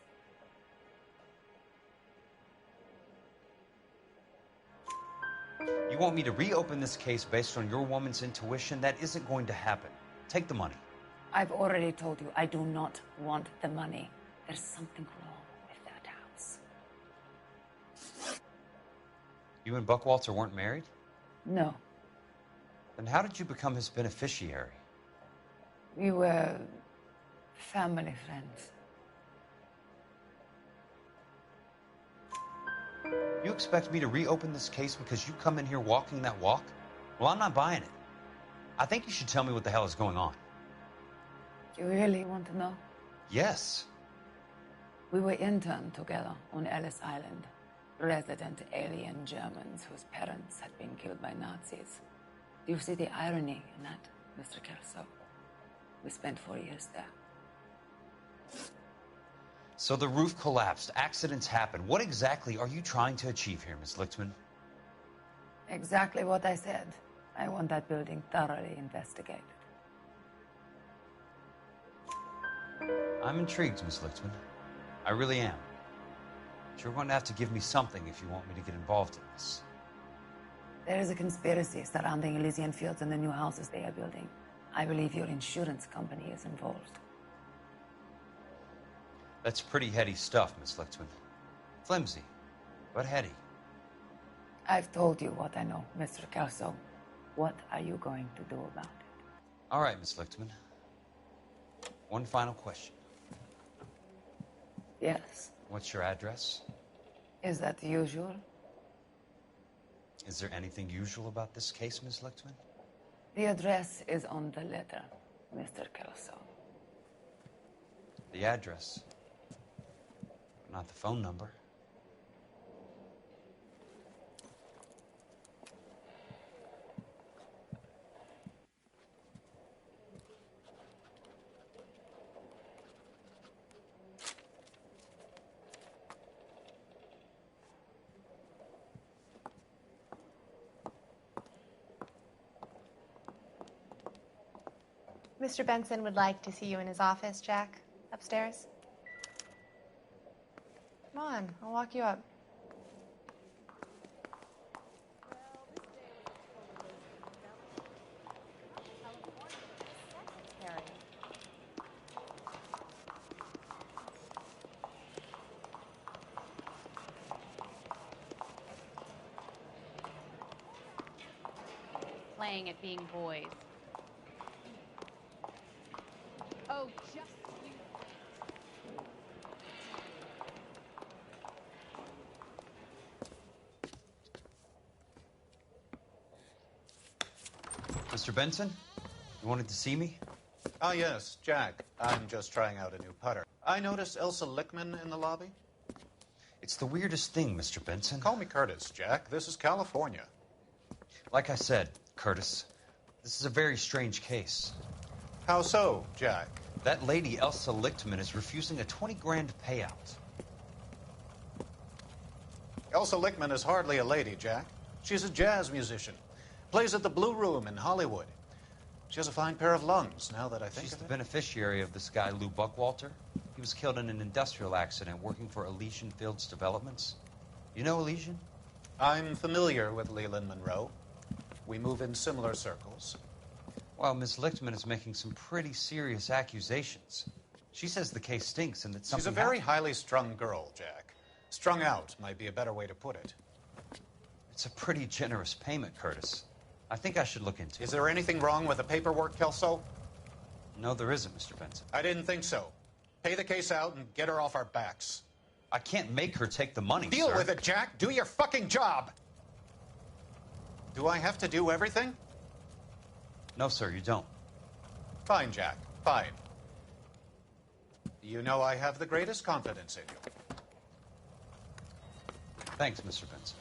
You want me to reopen this case based on your woman's intuition? That isn't going to happen. Take the money.
I've already told you I do not want the money. There's something wrong with that house.
You and Buckwalter weren't married?
No.
Then how did you become his beneficiary?
We were family friends.
You expect me to reopen this case because you come in here walking that walk? Well, I'm not buying it. I think you should tell me what the hell is going on.
You really want to know?
Yes.
We were interned together on Ellis Island. Resident alien Germans whose parents had been killed by Nazis. Do you see the irony in that, Mr. Kelso? We spent 4 years there.
So the roof collapsed, accidents happen. What exactly are you trying to achieve here, Miss Lichtman?
Exactly what I said. I want that building thoroughly investigated.
I'm intrigued, Miss Lichtman. I really am. But you're going to have to give me something if you want me to get involved in this.
There is a conspiracy surrounding Elysian Fields and the new houses they are building. I believe your insurance company is involved.
That's pretty heady stuff, Miss Lichtman. Flimsy, but heady.
I've told you what I know, Mr. Kelso. What are you going to do about it?
All right, Miss Lichtman. One final question.
Yes.
What's your address?
Is that usual?
Is there anything usual about this case, Miss Lichtman?
The address is on the letter, Mr. Kelso.
The address, but not the phone number.
Mr. Benson would like to see you in his office, Jack. Upstairs. Come on, I'll walk you up.
Playing at being boys. Oh, just you.
Mr. Benson, you wanted to see me?
Ah, yes, Jack. I'm just trying out a new putter. I noticed Elsa Lichtman in the lobby.
It's the weirdest thing, Mr. Benson.
Call me Curtis, Jack. This is California.
Like I said, Curtis, this is a very strange case.
How so, Jack?
That lady, Elsa Lichtman, is refusing a 20 grand payout.
Elsa Lichtman is hardly a lady, Jack. She's a jazz musician. Plays at the Blue Room in Hollywood. She has a fine pair of lungs, now that I think
She's
of
the
it.
beneficiary of this guy, Lou Buckwalter. He was killed in an industrial accident working for Elysian Fields Developments. You know Elysian?
I'm familiar with Leland Monroe. We move in similar circles.
Well, Miss Lichtman is making some pretty serious accusations. She says the case stinks and that something
She's a very highly strung girl, Jack. Strung out might be a better way to put it.
It's a pretty generous payment, Curtis. I think I should look into it.
Is there anything wrong with the paperwork, Kelso?
No, there isn't, Mr. Benson.
I didn't think so. Pay the case out and get her off our backs.
I can't make her take the money,
Deal
sir.
with it, Jack. Do your fucking job. Do I have to do everything?
No, sir, you don't.
Fine, Jack. Fine. You know I have the greatest confidence in you.
Thanks, Mr. Benson.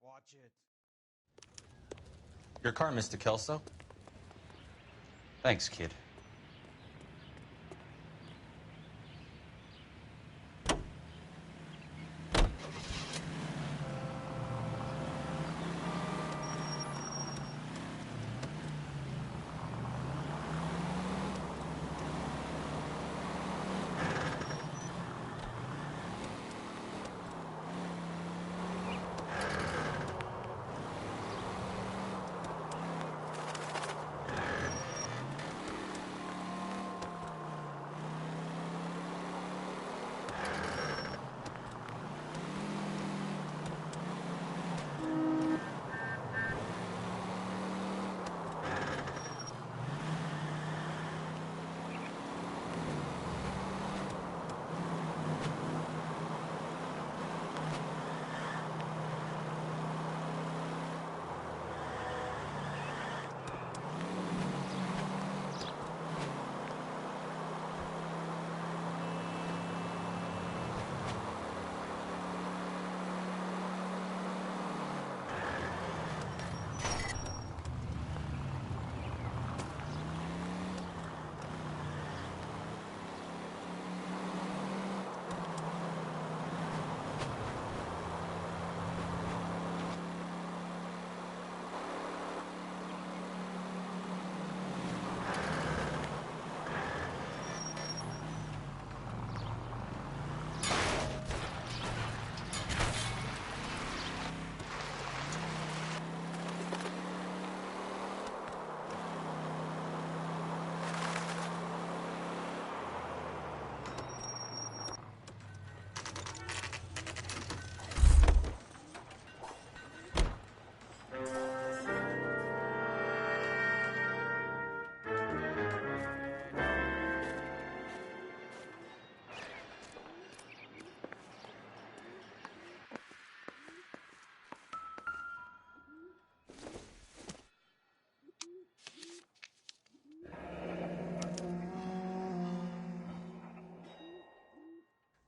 Watch it.
Your car, Mr. Kelso.
Thanks, kid.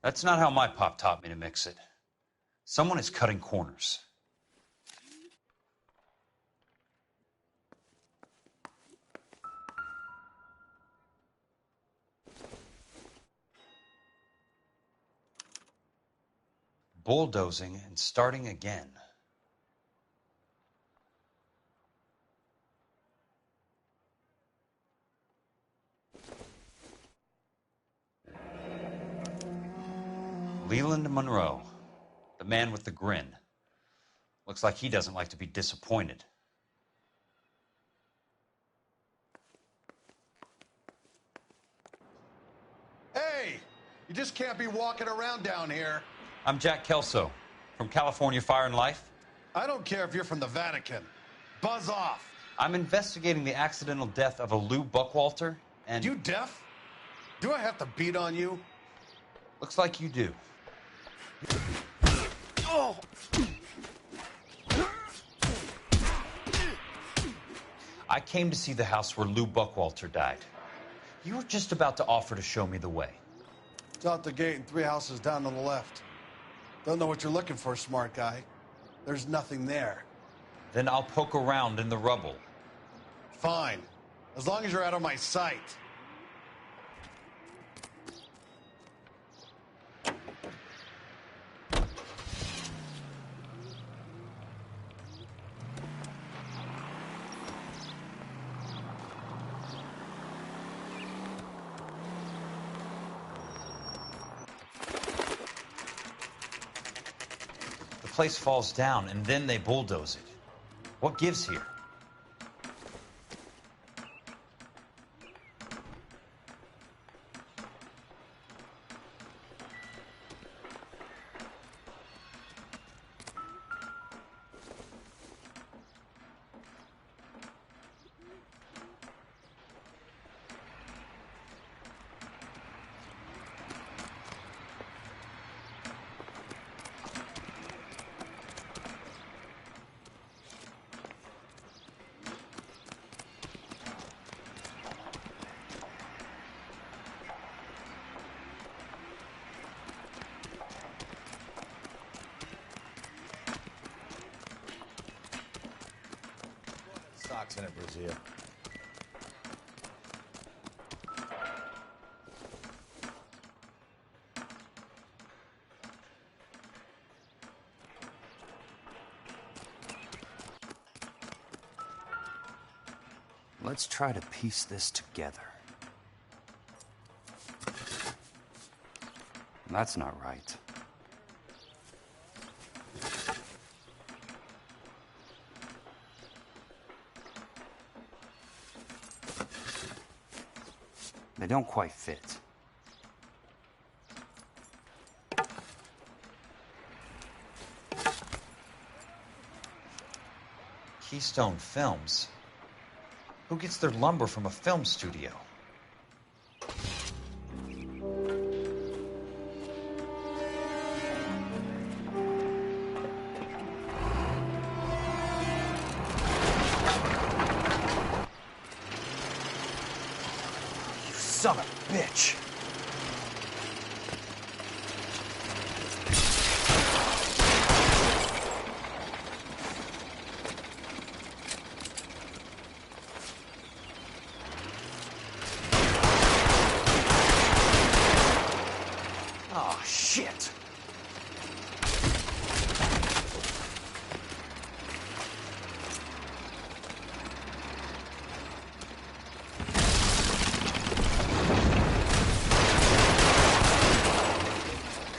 That's not how my pop taught me to mix it. Someone is cutting corners. Bulldozing and starting again. Leland Monroe, the man with the grin. Looks like he doesn't like to be disappointed.
Hey, you just can't be walking around down here.
I'm Jack Kelso, from California Fire and Life.
I don't care if you're from the Vatican. Buzz off.
I'm investigating the accidental death of a Lou Buckwalter, and...
You deaf? Do I have to beat on you?
Looks like you do.
Oh!
I came to see the house where Lou Buckwalter died. You were just about to offer to show me the way.
It's out the gate and 3 houses down on the left. Don't know what you're looking for, smart guy. There's nothing there.
Then I'll poke around in the rubble.
Fine. As long as you're out of my sight.
The place falls down, and then they bulldoze it. What gives here?
Lieutenant Brazil.
Let's try to piece this together. That's not right. They don't quite fit.
Keystone Films? Who gets their lumber from a film studio?
You son of a bitch! Oh, shit!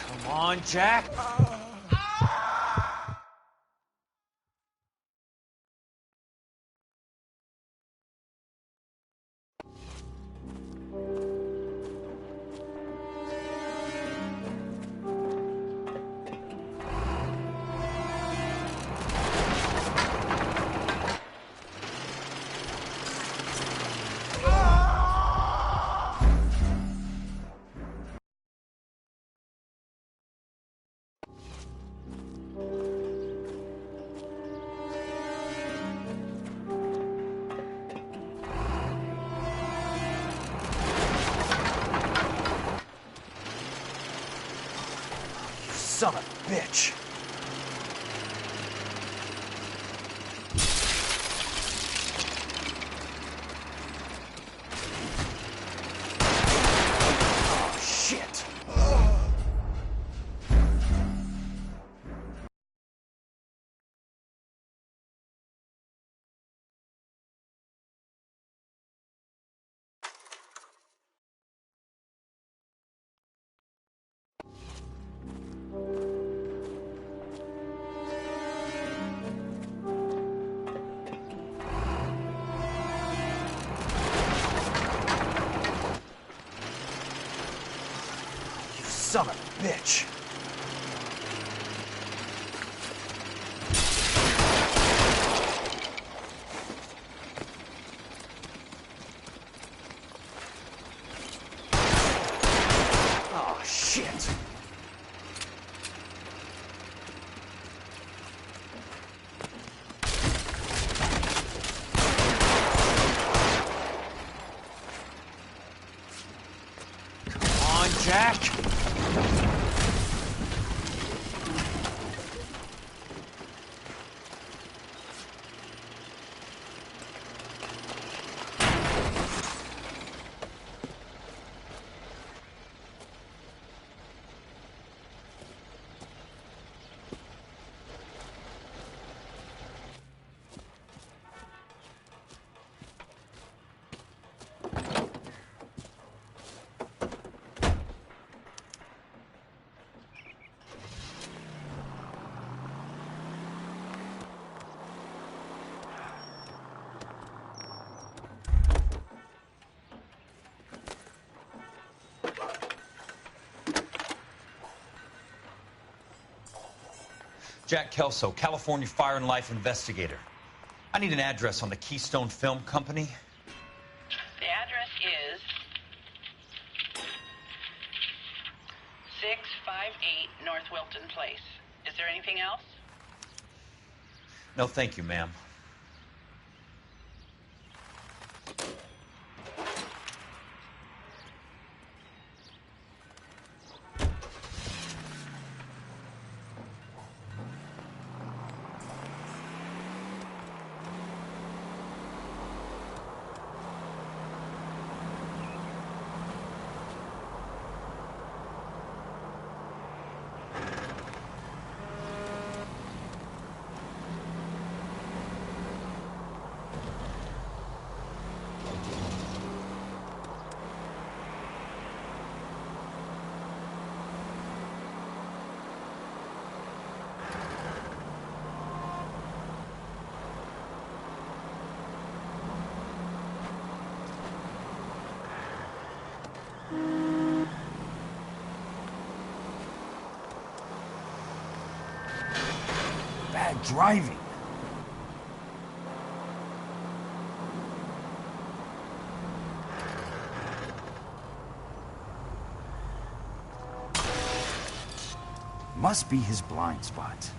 Come on, Jack! You son of a bitch! Oh, shit! You son of a bitch! Oh, shit! Come on, Jack!
Jack Kelso, California Fire and Life investigator. I need an address on the Keystone Film Company.
The address is 658 North Wilton Place. Is there anything else?
No, thank you, ma'am.
driving. Must be his blind spot.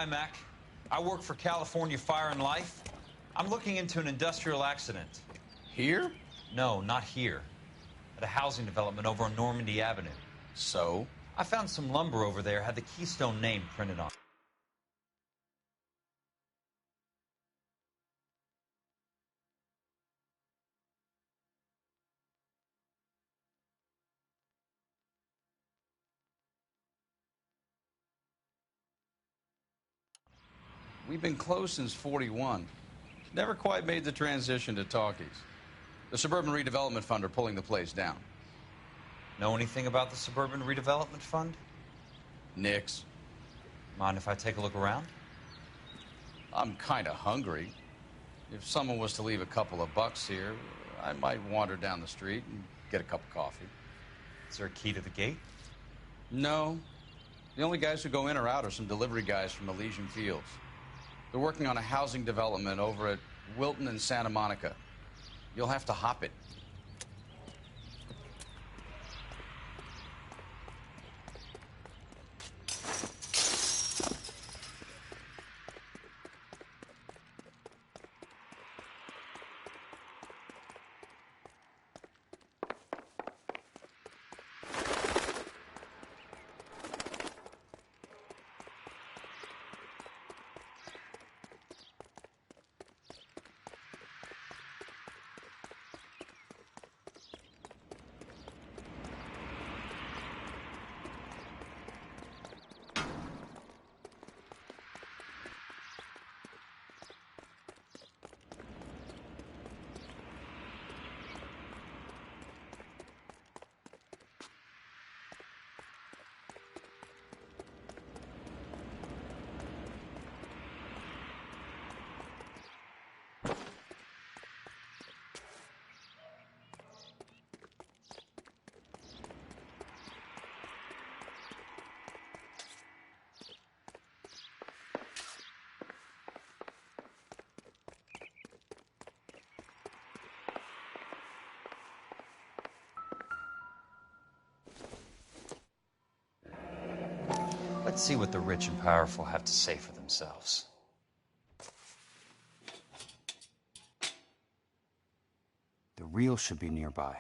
Hi, Mac. I work for California Fire and Life. I'm looking into an industrial accident.
Here?
No, not here. At a housing development over on Normandy Avenue.
So?
I found some lumber over there, had the Keystone name printed on it.
We've been closed since '41. Never quite made the transition to talkies. The Suburban Redevelopment Fund are pulling the place down.
Know anything about the Suburban Redevelopment Fund?
Nix.
Mind if I take a look around?
I'm kind of hungry. If someone was to leave a couple of bucks here, I might wander down the street and get a cup of coffee.
Is there a key to the gate?
No. The only guys who go in or out are some delivery guys from Elysian Fields. They're working on a housing development over at Wilton and Santa Monica. You'll have to hop it.
Let's see what the rich and powerful have to say for themselves.
The reel should be nearby.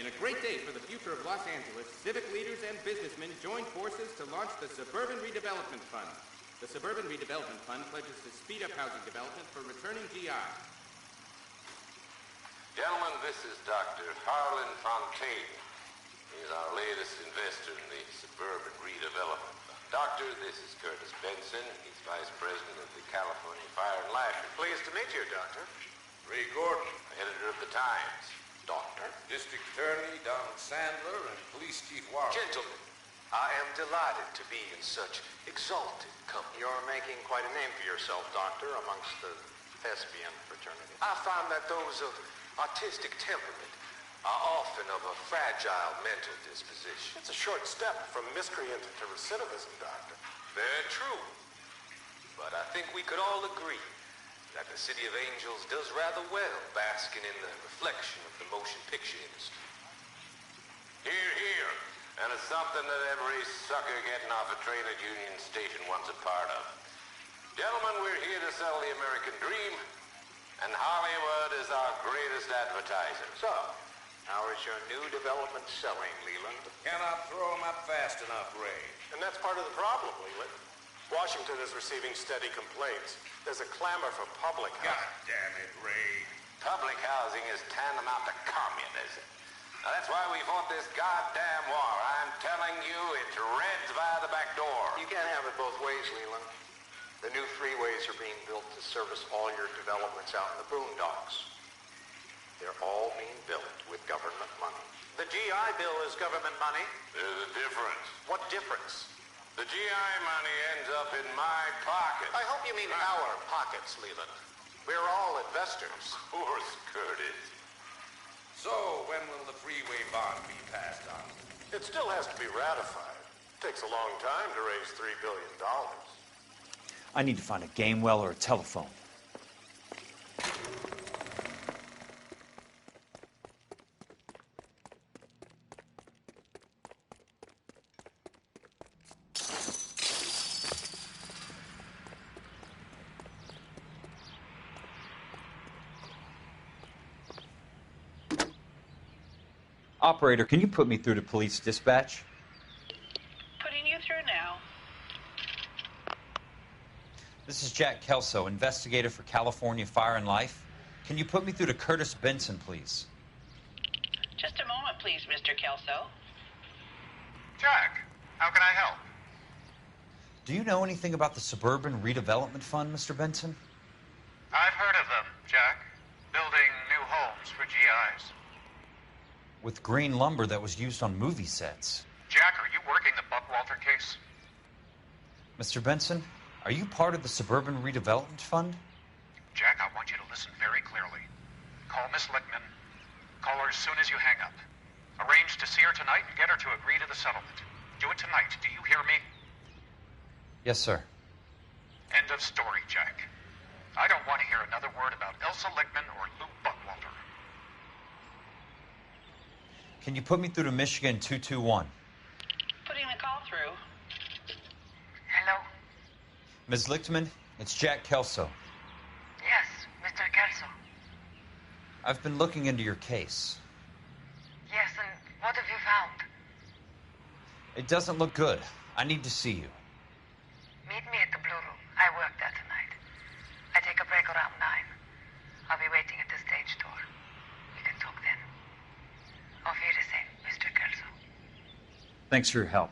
In a great day for the future of Los Angeles, civic leaders and businessmen joined forces to launch the Suburban Redevelopment Fund. The Suburban Redevelopment Fund pledges to speed up housing development for returning GI.
Gentlemen, this is Dr. Harlan Fontaine. He's our latest investor in the Suburban Redevelopment Fund. Doctor, this is Curtis Benson. He's Vice President of the California Fire and Life.
Pleased to meet you, Doctor.
Ray Gordon, editor of the Times.
Doctor.
District Attorney Donald Sandler and Police Chief Warren.
Gentlemen, I am delighted to be in such exalted company. You're making quite a name for yourself, Doctor, amongst the thespian fraternity. I find that those of artistic temperament are often of a fragile mental disposition. It's a short step from miscreant to recidivism, Doctor.
Very true. But I think we could all agree that the City of Angels does rather well basking in the reflection of the motion picture industry. Hear, hear. And it's something that every sucker getting off a train at Union Station wants a part of. Gentlemen, we're here to sell the American dream, and Hollywood is our greatest advertiser.
So, how is your new development selling, Leland?
Cannot throw them up fast enough, Ray.
And that's part of the problem, Leland. Washington is receiving steady complaints. There's a clamor for public housing.
God damn it, Ray. Public housing is tantamount to communism. Now, that's why we fought this goddamn war. I'm telling you, it's Reds via the back door.
You can't have it both ways, Leland. The new freeways are being built to service all your developments out in the boondocks. They're all being built with government money. The GI Bill is government money.
There's a difference.
What difference?
The GI money ends up in my pocket.
I hope you mean our pockets, Leland. We're all investors.
Of course, Curtis. So, when will the freeway bond be passed on?
It still has to be ratified. It takes a long time to raise $3 billion.
I need to find a game well or a telephone. Operator, can you put me through to police dispatch?
Putting you through now.
This is Jack Kelso, investigator for California Fire and Life. Can you put me through to Curtis Benson, please?
Just a moment, please, Mr. Kelso.
Jack, how can I help?
Do you know anything about the Suburban Redevelopment Fund, Mr. Benson?
I've heard of them, Jack. Building new homes for GIs.
With green lumber that was used on movie sets.
Jack, are you working the Buckwalter case?
Mr. Benson, are you part of the Suburban Redevelopment Fund?
Jack, I want you to listen very clearly. Call Miss Lickman. Call her as soon as you hang up. Arrange to see her tonight and get her to agree to the settlement. Do it tonight. Do you hear me?
Yes, sir.
End of story, Jack. I don't want to hear another word about Elsa Lickman or Lou Buckwalter.
Can you put me through to Michigan 221?
Putting the call through.
Hello?
Ms. Lichtman, it's Jack Kelso.
Yes, Mr. Kelso.
I've been looking into your case.
Yes, and what have you found?
It doesn't look good. I need to see you.
Meet me at the Blue Room. I work there tonight. I take a break around 9. I'll be waiting at the stage door. We can talk then. Auf Wiedersehen, Mr. Kelso.
Thanks for your help.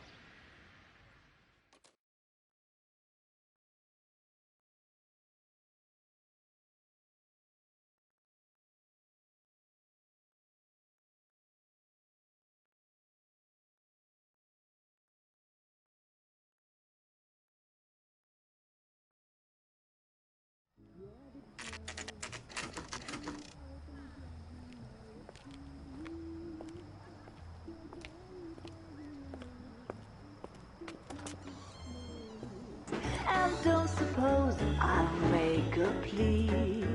suppose I'll make a plea.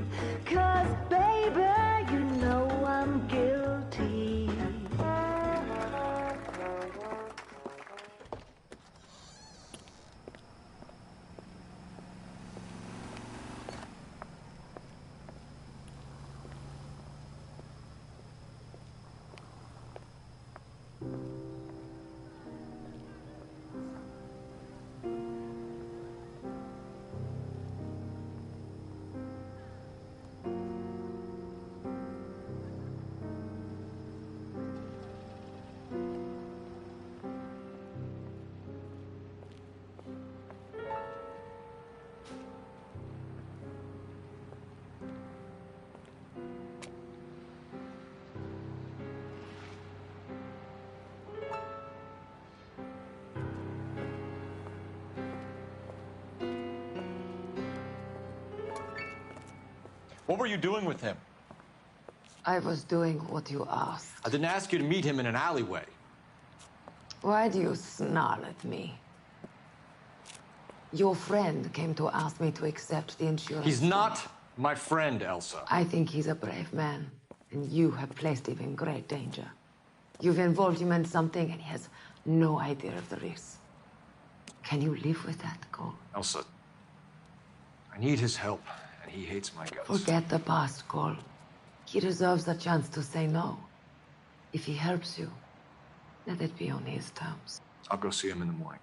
'Cause baby, you know I'm guilty.
What were you doing with him?
I was doing what you asked.
I didn't ask you to meet him in an alleyway.
Why do you snarl at me? Your friend came to ask me to accept the insurance.
He's not my friend, Elsa.
I think he's a brave man, and you have placed him in great danger. You've involved him in something, and he has no idea of the risk. Can you live with that, Cole?
Elsa, I need his help, and he hates my guts.
Forget the past, Cole. He deserves a chance to say no. If he helps you, let it be on his terms.
I'll go see him in the morning.